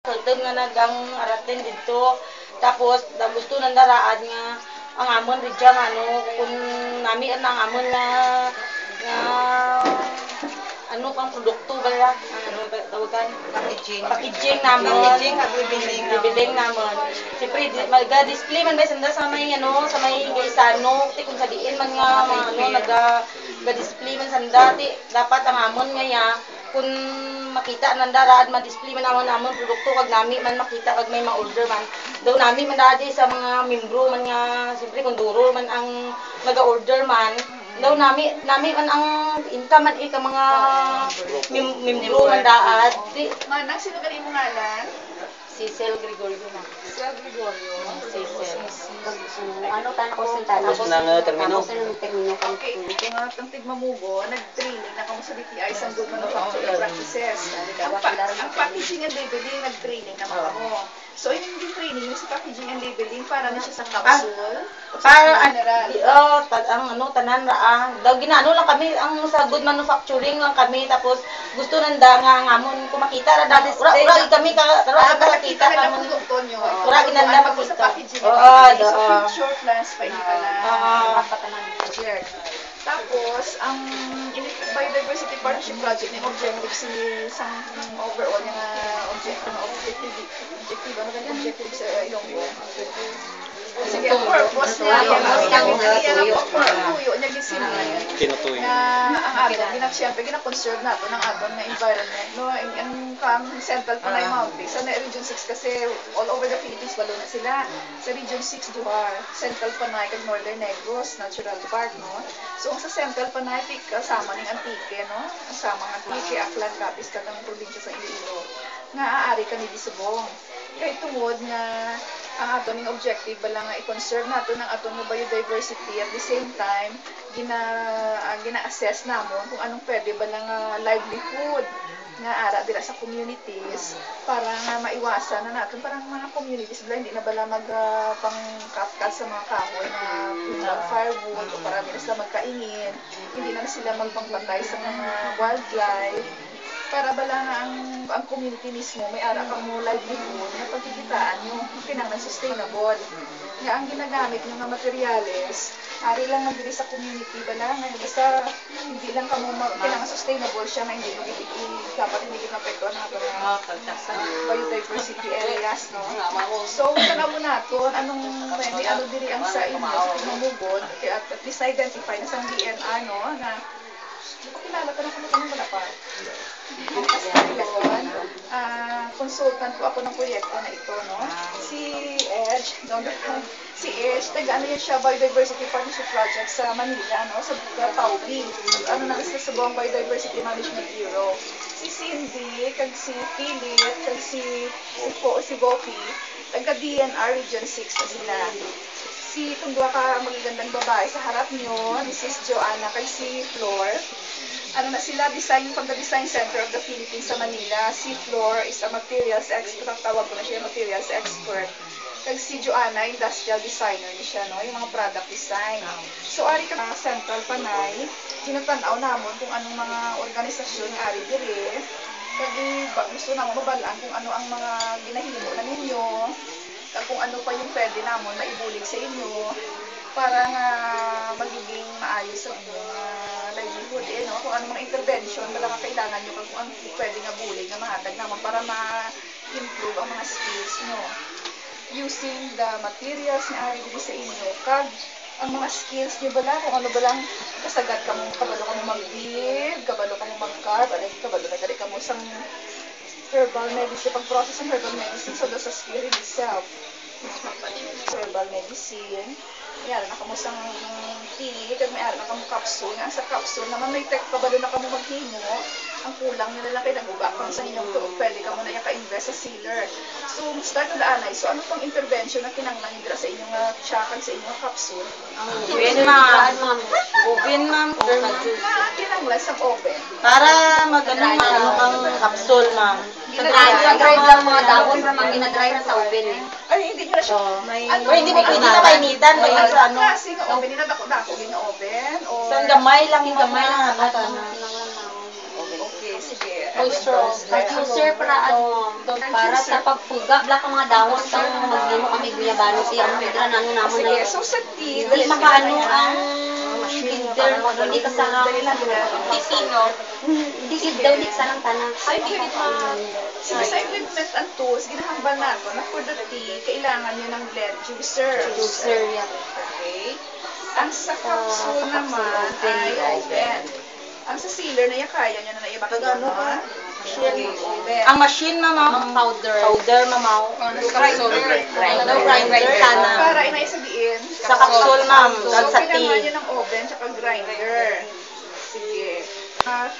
Ito nga nagang aratin dito. Tapos, gusto nang daraan nga ang amon rin dyan, kung nami ang amon na ano pang produkto ba yan? Ano ba tawagan? Packaging naman. Bibiling naman. Siyempre, mag-display man ba sanda sa may sa may gaisano, kung sa diin man nga nag-display man sanda, dapat ang amon nga kung makita nang daraan, ma-display man amon produkto kag nami man makita kag may ma-order man. Daw nami man dati sa mga membro man nga, siyempre kung duro man ang naga-order man, daw nami man ang inta man ka mga membro man daad. Manang, sino galing mo ngalan? Cecil Gregorio na. Cecil Gregorio. Cecil. Ano tayo konsentrado? Tapos na termino. Okay, kung ang tigmamugo, nag-training na kamo sa DTI sa good manufacturing practices. Ang packaging and labeling, nag-training na kamo. So, yung training, yung sa packaging and labeling, para na siya sa capsule? Para tanan daw ginano lang kami ang sa good manufacturing lang kami, tapos gusto nanda nga ngamon ko makita ra dati ura kami kita kami produkto nyo. Ura ginanda makita. Sa packaging and labeling, sa future plans pa hindi pala. Tapos, ang Biodiversity Partnership Project ng objective sa overall yung objective sa Ilonggo. Sige, ang purpose niya, tuyo niya Tinutuyo. na ang aton, siyempre, gina-conserve nato ng aton na environment. No? Ang Central Panay Mountains, sa Region 6 kasi all over the Philippines, walo na sila. Sa Region 6, Duhar, Central Panay, kag Northern Negros, Natural Park, no? So, sa Central Panay, kasama ng Antique, no? Kasama ng Antique, Aklan, Capiz, katang probinsya sa Iloilo. Nga, aari ka ni Disubong. Kaya tungod nga, ang aton ng objective bala nga i-conserve nato ng aton nga biodiversity, at the same time gina-assess namon kung anong pwede bala nga livelihood nga ara dira sa communities para nga maiwasan na natin parang mga communities bala hindi na bala mag pang-cut sa mga kahoy na firewood o para hindi na sila magkaingin, hindi na sila magpangpatay sa mga wildlife, para bala nga ang community mismo may ara kang mo livelihood na pagkikitaan nyo kinang sustainable. Nga ang ginagamit nyo nga materyales, ari lang nga diri sa community bala nga basta hindi lang kamo kinang sustainable siya nga hindi dapat hindi kinapektuhan nato sa biodiversity areas, no? So, tanaw mo naton anong pwede, ano diri ang sa inyo mamugod at dis-identify na sa DNR, no? Na kilala ka na kung wala pa. Consultant po ako ng proyekto na ito, no? Si Edge, taga-ano yan siya, Biodiversity Partnership Project sa Manila, no? Sa Taubi. Ano na sa buong Biodiversity Management Bureau. Si Cindy, kag si Philip, kag si Bopi, taga-DNR Region 6 na sila. Si Tundua ka magagandang babae sa harap nyo, Mrs. Joanna, kag si Flor. Ano na sila, from the Design Center of the Philippines sa Manila. Si Flor is a materials expert, tawag ko na siya, materials expert. Kag si Joanna, industrial designer niya siya, no? Yung mga product design. So, ari ka mga Central Panay, tinatanaw namon kung anong mga organisasyon ari diri. Kag gusto namon mabalaan kung ano ang mga ginahimo na ninyo, kung ano pa yung pwede namon maibulig sa inyo, para nga magiging maayos ang inyong livelihood, no? Kung ano mga intervention, bala nga kailangan nyo, kung ano pwede nga bulig na mahatag naman para ma-improve ang mga skills nyo. Using the materials na ari dito sa inyo, kag ang mga skills nyo bala, kung ano balang kasagad ka mong kabalo ka mong mag-weave, kabalo ka mong mag-carve, kabalo na gali ka mo sang herbal medicine, pag-process ng herbal medicine, so doon sa skill in itself. Herbal medicine, mayroon na kamo sang tea, kag mayroon na kamo capsule. Nga sa capsule naman may kabalo na kamo maghimo. Ang kulang nila lang kayo naguga kung sa inyong tuog, pwede ka muna ka-invest sa sealer. So, start na anay. So, ano pang intervention na kinanglan nila sa inyong tsakan, sa inyong capsule? Oven, ma'am. Oven, ma'am. Kinanglan sa oven. Para magano kang capsule, ma'am. Dry lang mga dahon na mga ginadry na sa oven eh. Ay, hindi nyo na siya. Hindi mo pwede na painitan. May sa ano. Kasi nga oven, ninadako-dako yung oven. Sa gamay lang yung gamay na Okay, sige. Moisture para ano, para sa pagpuga, black ang mga dahon kang maglimo kami guyabano siya ang hidra nano namon Sige, na. so sa tea, Hindi makaano ang hidra, hindi ka sarang Pipino. hindi gid daw di sarang tanang. Ay, wait, sige, sa equipment and tools, ginahambal nato na for the tea, kailangan yun ng blend juicer. Juicer ya. Okay? Ang sa capsule naman ay oven. Ang sa sealer na yan, kaya nyo na naibak yun, no? Okay, oven. Ang machine, mama. Powder. Powder, mama. Grinder sana. Para inaisabihin. Sa capsule, ma'am. So, Sa kailangan tea. nyo ng oven tsaka grinder. Sige.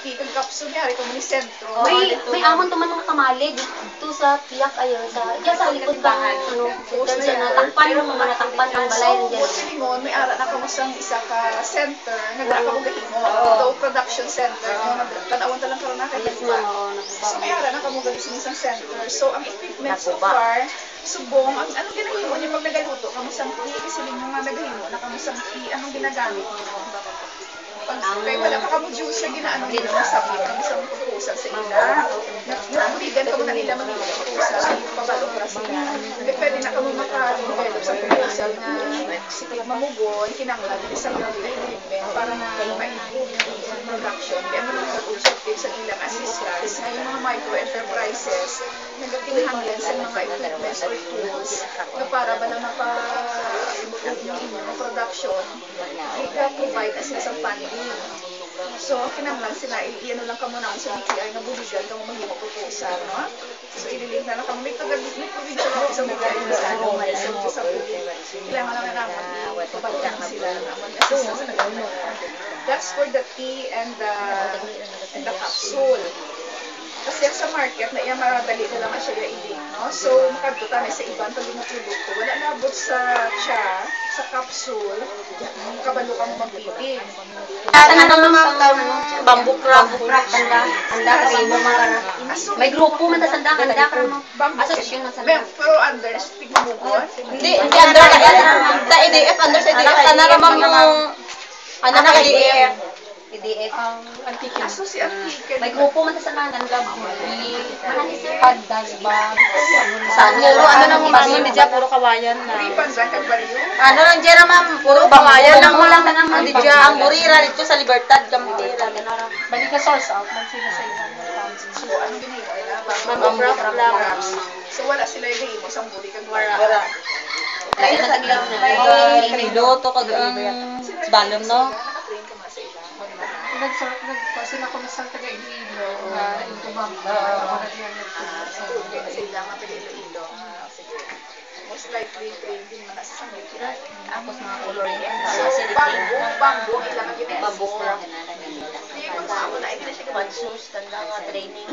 Tea kag capsule, yari ko muni sentro. May amon tuman mga kamali dito sa tiyak ayon sa diyan sa likod ba ano dito sa natakpan mo mga natakpan ang balay So, diyan. buti lingon, may ara na kamusang isa ka center, nagdara ka mo gahimo. Though production center, no, tanawon talang karon na kay Yes ma'am, oo, So, may ara na kamo galing isang center. So, ang equipment so far, subong, anong ginahimo niyo pag nagaluto? Kamusang tea, kasi lingon nga nagahimo na kamusang tea, anong ginagamit niyo? Kaya wala pa kamo juice na ginaano nila ng sabit ng isang proposal sa ila. Nabigan ka mo na nila magiging proposal, pabalo para sila. Kaya pwede na kamo maka-develop sa proposal na mamugon, kinanglan, isang equipment para na ma-improve yung production. Kaya mo nag-objective sa ilang assistance na yung mga micro-enterprises nag-kinahanglan sa mga equipments or tools na para ba lang mapa-improve yung inyong production, i-provide na sila sa funding. So, kinanglan sila, i-ano lang ka muna sa DTI na buligan kung magiging proposal, no? So, ililink na lang kami. May provincial office sa DTI na sa bulig. Kailangan lang naman ipabalikan sila naman assistance sa nagawin. That's for the tea and the capsule. Kasi sa market, na iya maradali na lang siya i-link, no? So, makagtutan sa ibang pag mga produkto. Wala nabot sa cha, sa capsule, kabalo kang magpipig. Ano naman bamboo craft. Anda kami mo mga may grupo man ta sanda anda ka mo. Asosasyon man sanda. Pero under, tigmugon. Hindi under sa EDF, under sa EDF. Sana naman yung, ano na EDF. EDF. Aso si Antique. May grupo man ta sanda anda mo. Pagdas ba? Puro ano nang umamin di dyan, puro kawayan na. Riban ba kag bariyo? Ano lang dyan ma'am, puro kawayan lang Lang ka naman di dyan. Ang burira dito sa Libertad, Gamtira. Balik ka source out, man sila sa ibang accounts. So, ano ginagawa nila? Bamboo craft lang. So, wala sila yung himo sa buri kag Wala. Lagi na taglaw na. Niluto kag balon no. Nakatrain ka mga sa ilang. Sila ko sa taga-Iloilo na intumam na Sa ilang mga taga-Iloilo. Sige. Most likely, train din mga sa Sambikiran. Tapos mga coloring So, bamboo, ilang ang ginagawa. bamboo craft. Hindi ko sa na ito na siya gawa. Shoes tanda nga training.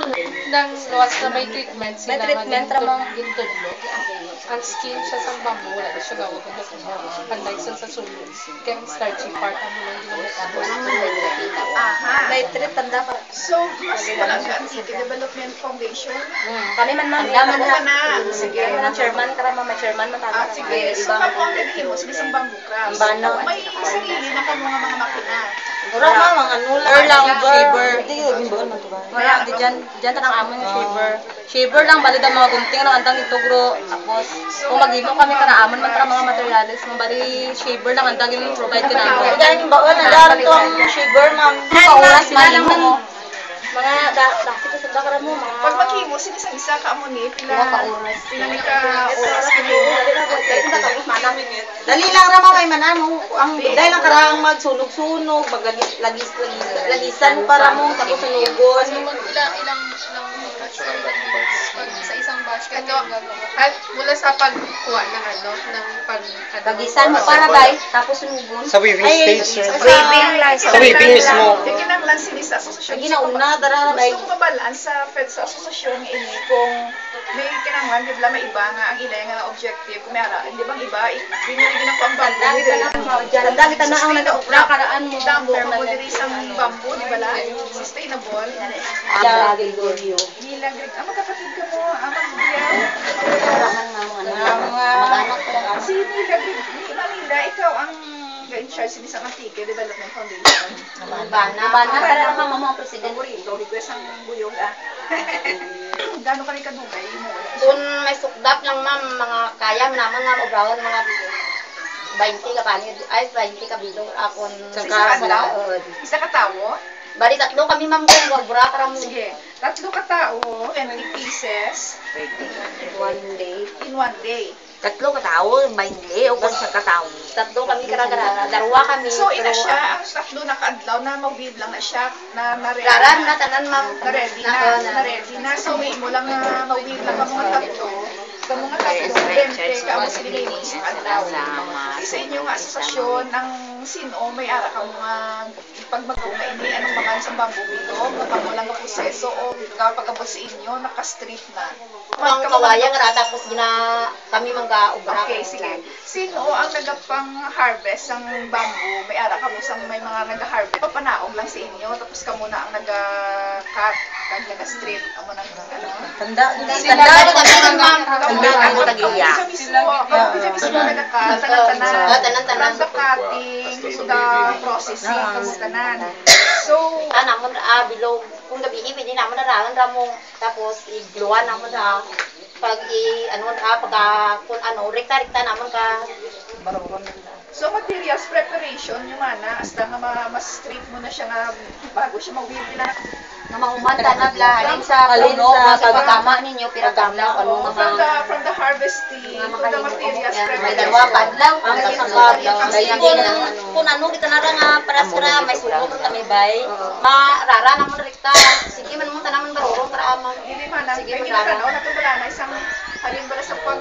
nang luwas na may treatment sila. May treatment ramang gintudlo. Ang skin siya sa bamboo, wala na siya gawag ang panday sa sulod. Kaya ang starchy part ang mga ginagawa. Aha. Nitrate tanda pa. So, mas wala ka ang City Development Foundation. Kami man ma'am. Tanda mo na. Sige. Kami man chairman karama, may chairman man tayo. Sige. So, kapo ang naghihimo sa isang bamboo craft. Ang banaw. May sarili na kamo mga makina. Puro ma'am, ang anular lang, shaver. Hindi yung gimbal man to ba? Wala, di dyan tanang amon yung shaver. Shaver lang, balid ang mga gunting ng andang itugro. Tapos, kung mag-imo kami kanaamon man tara mga materials, mabali shaver lang andang yung provide ka namin. Dahil yung baon, nandaran to ang shaver ma'am. Paulas man lang mo. Mga, dati ko sa dakara mo, mga... Pag maghimo, sinisa-isa ka mo ni, pila ka oras Dali lang rama may manano. Ang dahil lang karang magsunog-sunog, lagisan para mo tapos sunugon. Ilang sa isang batch ito at mula sa pagkuha ng ano ng Pagisan mo para bay tapos sunugon. Sa weaving stage, sir. Weaving lang. Sa weaving mismo. Yung kinanglan sinisa asosasyon. Ginauna, dara may Gusto ko mabalance sa Fed sa asosasyon nga ini kung may kinanglan, di ba may iba nga ang ilay nga objective. Kung may haraan, di ba ang iba, binigyan ako ang bamboo. Tanda kita na ang nakaraan mo. Bamboo, kamodiris ang bamboo, di ba lang? Sustainable. Bilang, magkapatid ka mo, magbiyaw. Mag-anak ko. Si Manila, ikaw ang in charge sa isang Antique Development Foundation. Bana para naman mo presidente. Request ang buyog ah. Gano'n ka rin kadugay mo? Kung may sukdap lang ma'am, mga kaya naman nga obrawan mga 20 ka panig, ay 20 ka bilog akon Sa isang adlaw? Isa ka tao? Bali tatlo kami ma'am kung wabra ka mo. Sige. 3 ka tao, 20 pieces 1 day. in 1 day. Tatlo ka tao, mainli, o kung sa katao. Tatlo kami karagara, darwa kami. So, ina pero, siya, ang 3 na kaadlaw na mawib lang na siya, na ready Raran na tanan ma'am. na-ready na. So, may mo lang na mawib lang ka mga tatlo. Sa mga tatlo, 20 ka mo sinigay mo sa adlaw. Sa inyo nga asosasyon, ang sino, may ara ka mga pag magbunga ini, anong mga sa bamboo bilog, makamulang nga proseso, o kapag abot sa inyo, naka-strip na. Ang kawaya nga tapos gina kami mangga ubra. Okay, sige. Sino ang nagapang-harvest ng bamboo? May ara ka mo sa may mga nag-harvest. Papanaog lang sa inyo, tapos ka muna ang nag-cut, kag nag-strip. Amo nang ano? Tanda. ma'am. Ako tagiya. Siya mismo, siya mismo nag-cut, tanan-tanan. Tanan-tanan. From the cutting, to the processing, kamutanan. So, Namon bilog kung gabi pwede namon na ramong tapos igluan namon pag pag kung rekta namon ka so materials preparation yung ana, hasta nga mas-strip mo na siya nga bago siya mawili na. nga mahumanta na blahalin sa puno sa pagkama ninyo pira kadlaw ano nga From the harvesting to the materials may preparation. dalawa kadlaw Ang ang kasangkap. kung ano kita na nga paras kara may sulod ta may bay marara namon rekta sige man mo tanamon barurong para amang Dili man ang Sige, kay maglara. kinakanaw na to bala na isang halin bala sa pag